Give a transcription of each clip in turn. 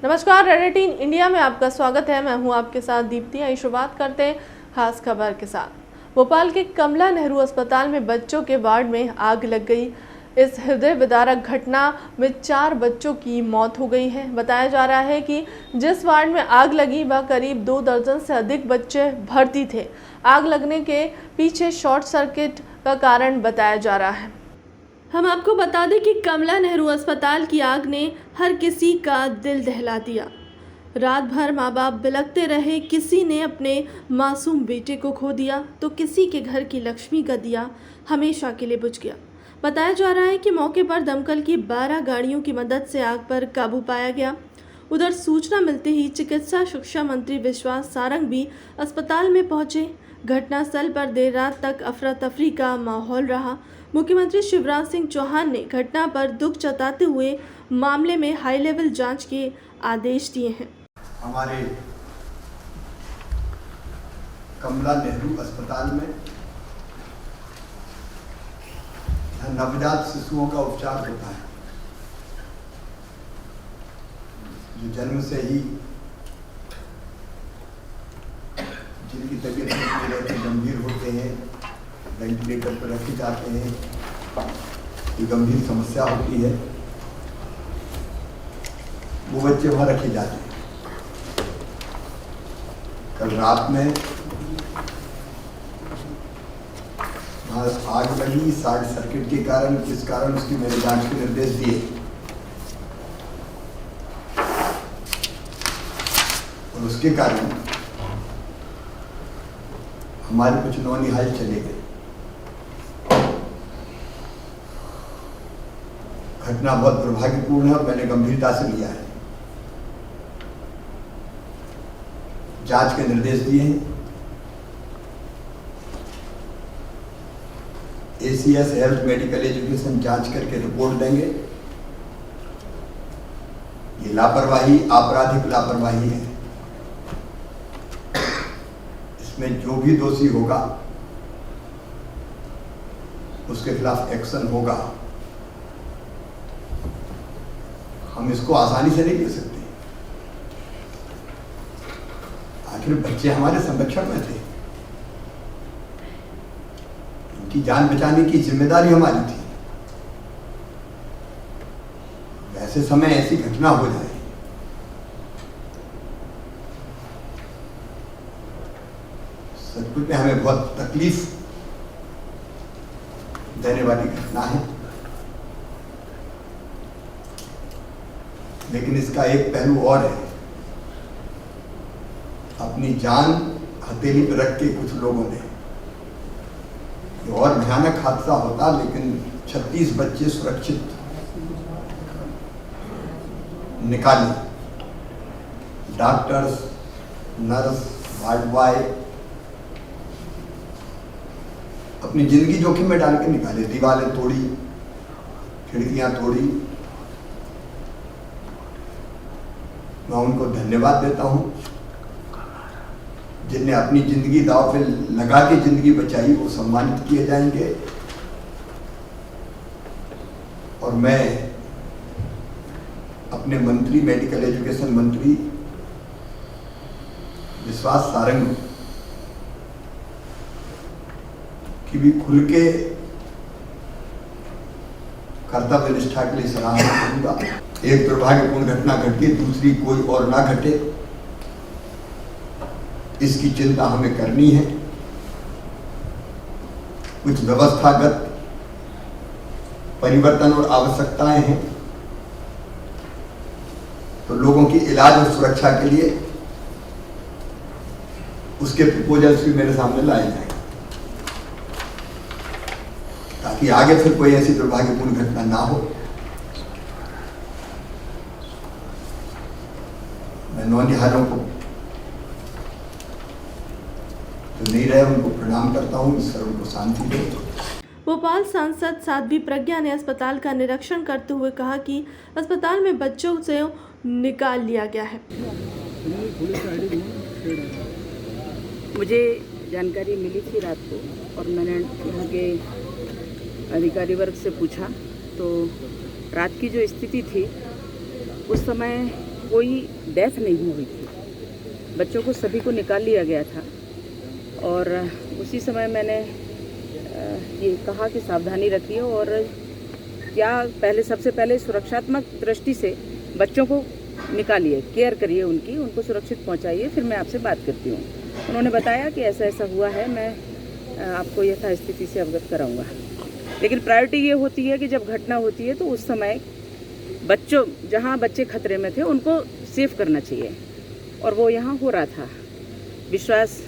नमस्कार, red 18 India में आपका स्वागत है। मैं हूं आपके साथ दीप्ति। आइए शुरुआत करते हैं खास खबर के साथ। भोपाल के कमला नेहरू अस्पताल में बच्चों के वार्ड में आग लग गई। इस हृदय विदारक घटना में 4 बच्चों की मौत हो गई है। बताया जा रहा है कि जिस वार्ड में आग लगी वह करीब 2 दर्जन से अधिक बच्चे भर्ती थे। आग लगने के पीछे शॉर्ट सर्किट का कारण बताया जा रहा है। हम आपको बता दें कि कमला नेहरू अस्पताल की आग ने हर किसी का दिल दहला दिया। रात भर माँ बाप बिलखते रहे। किसी ने अपने मासूम बेटे को खो दिया तो किसी के घर की लक्ष्मी का दिया हमेशा के लिए बुझ गया। बताया जा रहा है कि मौके पर दमकल की 12 गाड़ियों की मदद से आग पर काबू पाया गया। उधर सूचना मिलते ही चिकित्सा शिक्षा मंत्री विश्वास सारंग भी अस्पताल में पहुंचे। घटनास्थल पर देर रात तक अफरा तफरी का माहौल रहा। मुख्यमंत्री शिवराज सिंह चौहान ने घटना पर दुख जताते हुए मामले में हाई लेवल जांच के आदेश दिए हैं। हमारे कमला नेहरू अस्पताल में नवजात शिशुओं का उपचार होता है, जो जन्म से ही जिनकी तबीयत गंभीर होते हैं, वेंटिलेटर पर रखे जाते हैं, ये गंभीर समस्या होती है, वो बच्चे वहाँ रखे जाते हैं। कल रात में वहाँ आग लगी शॉर्ट सर्किट के कारण। किस कारण उसकी मैंने जांच के निर्देश दिए और उसके कारण हमारे कुछ नौनिहाल चले गए। घटना बहुत दुर्भाग्यपूर्ण है और मैंने गंभीरता से लिया है। जांच के निर्देश दिए हैं। ACS हेल्थ मेडिकल एजुकेशन जांच करके रिपोर्ट देंगे। ये लापरवाही, आपराधिक लापरवाही है। इसमें जो भी दोषी होगा उसके खिलाफ एक्शन होगा। हम इसको आसानी से नहीं ले सकते। आखिर बच्चे हमारे संरक्षण में थे, उनकी जान बचाने की जिम्मेदारी हमारी थी। वैसे समय ऐसी घटना हो जाए, सचमुच में हमें बहुत तकलीफ देने वाली घटना है। लेकिन इसका एक पहलू और है। अपनी जान हथेली पर रख के कुछ लोगों ने, ये और भयानक हादसा होता, लेकिन 36 बच्चे सुरक्षित निकाले। डॉक्टर्स, नर्स, वार्ड बॉय अपनी जिंदगी जोखिम में डाल के निकाले। दीवारें तोड़ी, खिड़कियां तोड़ी। मैं उनको धन्यवाद देता हूं जिनने अपनी जिंदगी दांव पे लगा के जिंदगी बचाई, वो सम्मानित किए जाएंगे। और मैं अपने मंत्री, मेडिकल एजुकेशन मंत्री विश्वास सारंग की भी खुल के कर्तव्य निष्ठा के लिए सराहना करूंगा। एक दुर्भाग्यपूर्ण घटना घटी, दूसरी कोई और ना घटे, इसकी चिंता हमें करनी है। कुछ व्यवस्थागत परिवर्तन और आवश्यकताएं हैं, तो लोगों की इलाज और सुरक्षा के लिए उसके प्रपोजल्स भी मेरे सामने लाए जाएं, ताकि आगे फिर कोई ऐसी दुर्भाग्यपूर्ण घटना ना हो। मैं नौनिहालों को जो नहीं रहे उनको प्रणाम करता हूँ। ईश्वर उनको शांति दे। भोपाल सांसद साध्वी प्रज्ञा ने अस्पताल का निरीक्षण करते हुए कहा कि अस्पताल में बच्चों से निकाल लिया गया है। मुझे जानकारी मिली थी रात को और मैंने यहाँ के अधिकारी वर्ग से पूछा तो रात की जो स्थिति थी उस समय कोई डेथ नहीं हुई थी। बच्चों को सभी को निकाल लिया गया था और उसी समय मैंने ये कहा कि सावधानी रखिए और क्या सबसे पहले सुरक्षात्मक दृष्टि से बच्चों को निकालिए, केयर करिए उनको सुरक्षित पहुंचाइए, फिर मैं आपसे बात करती हूँ। उन्होंने बताया कि ऐसा ऐसा हुआ है, मैं आपको यथास्थिति से अवगत कराऊंगा। लेकिन प्रायोरिटी ये होती है कि जब घटना होती है तो उस समय जहाँ बच्चे खतरे में थे उनको सेफ करना चाहिए, और वो यहाँ हो रहा था। विश्वास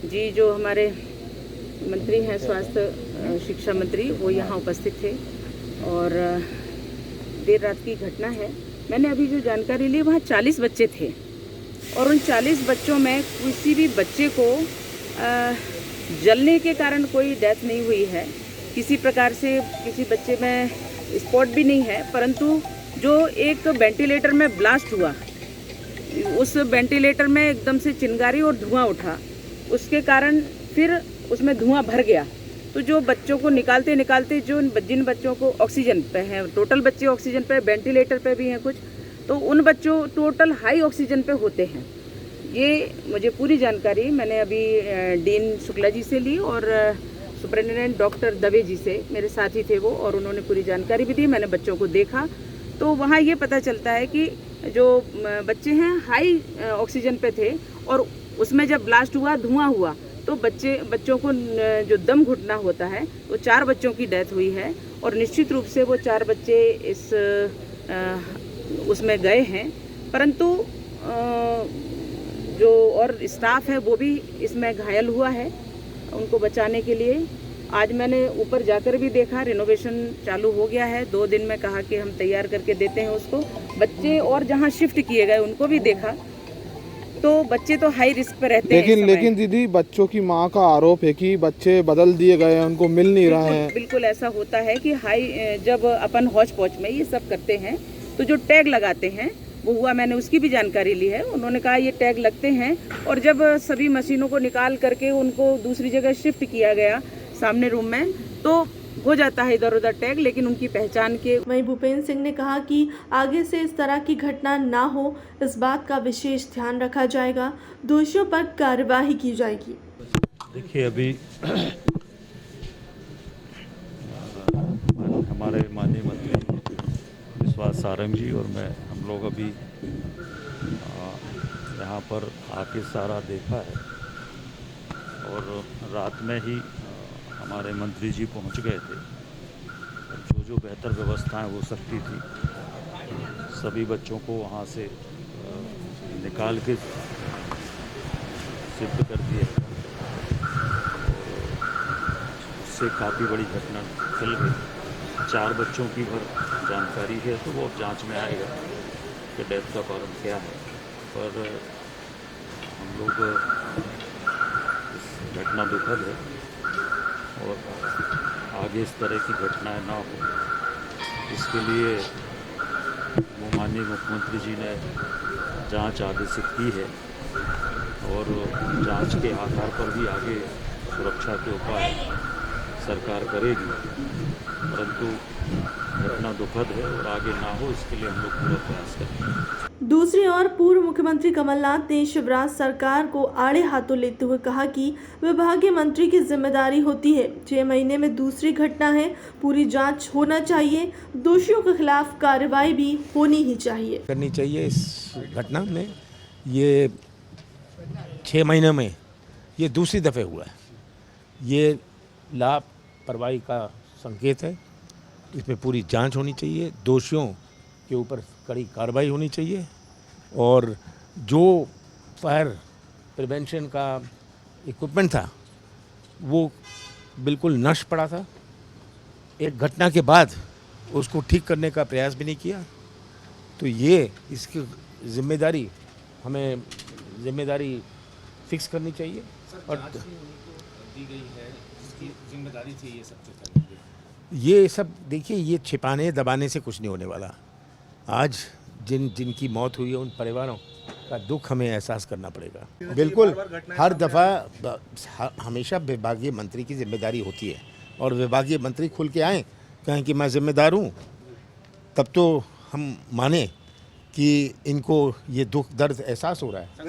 जी जो हमारे मंत्री हैं, स्वास्थ्य शिक्षा मंत्री, वो यहाँ उपस्थित थे और देर रात की घटना है। मैंने अभी जो जानकारी ली वहाँ 40 बच्चे थे और उन 40 बच्चों में किसी भी बच्चे को जलने के कारण कोई डेथ नहीं हुई है, किसी प्रकार से किसी बच्चे में स्पॉट भी नहीं है, परंतु जो एक वेंटिलेटर में ब्लास्ट हुआ, उस वेंटिलेटर में एकदम से चिंगारी और धुआं उठा, उसके कारण फिर उसमें धुआं भर गया। तो जो बच्चों को निकालते निकालते जिन बच्चों को ऑक्सीजन पे हैं, टोटल बच्चे ऑक्सीजन पे, वेंटिलेटर पे भी हैं कुछ, तो उन बच्चों टोटल हाई ऑक्सीजन पे होते हैं। ये मुझे पूरी जानकारी मैंने अभी डीन शुक्ला जी से ली और सुपरिटेंडेंट डॉक्टर दवे जी से, मेरे साथी थे वो, और उन्होंने पूरी जानकारी भी दी। मैंने बच्चों को देखा तो वहाँ ये पता चलता है कि जो बच्चे हैं हाई ऑक्सीजन पे थे और उसमें जब ब्लास्ट हुआ, धुआं हुआ, तो बच्चों को जो दम घुटना होता है, वो 4 बच्चों की डेथ हुई है और निश्चित रूप से वो 4 बच्चे उसमें गए हैं, परंतु जो और स्टाफ है वो भी इसमें घायल हुआ है। उनको बचाने के लिए आज मैंने ऊपर जाकर भी देखा, रिनोवेशन चालू हो गया है। 2 दिन में कहा कि हम तैयार करके देते हैं उसको। बच्चे और जहाँ शिफ्ट किए गए उनको भी देखा, तो बच्चे तो हाई रिस्क पे रहते हैं। लेकिन दीदी, बच्चों की मां का आरोप है कि बच्चे बदल दिए गए हैं, उनको मिल नहीं रहा है। बिल्कुल ऐसा होता है कि जब अपन हौच पौच में ये सब करते हैं तो जो टैग लगाते हैं वो हुआ, मैंने उसकी भी जानकारी ली है। उन्होंने कहा ये टैग लगते हैं और जब सभी मशीनों को निकाल करके उनको दूसरी जगह शिफ्ट किया गया सामने रूम में, तो हो जाता है इधर उधर टैग, लेकिन उनकी पहचान के। वहीं भूपेंद्र सिंह ने कहा कि आगे से इस तरह की घटना ना हो, इस बात का विशेष ध्यान रखा जाएगा, दोषियों पर कार्यवाही की जाएगी। देखिए, अभी हमारे माननीय मंत्री विश्वास सारंग जी और मैं, हम लोग अभी यहाँ पर आके सारा देखा है और रात में ही हमारे मंत्री जी पहुंच गए थे। जो बेहतर व्यवस्थाएं हो सकती थी, सभी बच्चों को वहां से निकाल के शिफ्ट कर दिया। उससे काफ़ी बड़ी घटना चल गई। 4 बच्चों की भर जानकारी है, तो वो जांच में आएगा कि डेथ का कारण क्या है। पर हम लोग इस घटना दुखद है और आगे इस तरह की घटनाएं ना हो, इसके लिए वो माननीय मुख्यमंत्री जी ने जांच आदेशित की है और जांच के आधार पर भी आगे सुरक्षा के उपाय सरकार करेगी। परंतु घटना दुखद है और आगे ना हो, इसके लिए हम लोग पूरा प्रयास करेंगे। दूसरी ओर पूर्व मुख्यमंत्री कमलनाथ ने शिवराज सरकार को आड़े हाथों लेते हुए कहा कि विभागीय मंत्री की जिम्मेदारी होती है। 6 महीने में दूसरी घटना है, पूरी जांच होना चाहिए, दोषियों के खिलाफ कार्रवाई भी होनी ही चाहिए, करनी चाहिए। इस घटना में ये 6 महीने में ये दूसरी दफ़े हुआ है। ये लापरवाही का संकेत है। इसमें पूरी जांच होनी चाहिए, दोषियों के ऊपर कड़ी कार्रवाई होनी चाहिए और जो फायर प्रिवेंशन का इक्विपमेंट था वो बिल्कुल नष्ट पड़ा था। एक घटना के बाद उसको ठीक करने का प्रयास भी नहीं किया। तो ये इसकी जिम्मेदारी, हमें जिम्मेदारी फिक्स करनी चाहिए और दी गई है, इसकी जिम्मेदारी थी ये सब। ये सब देखिए, ये छिपाने दबाने से कुछ नहीं होने वाला। आज जिनकी मौत हुई है उन परिवारों का दुख हमें एहसास करना पड़ेगा। बिल्कुल, हर दफ़ा हमेशा विभागीय मंत्री की जिम्मेदारी होती है और विभागीय मंत्री खुल के आएँ, कहें कि मैं जिम्मेदार हूँ, तब तो हम माने कि इनको ये दुख दर्द एहसास हो रहा है।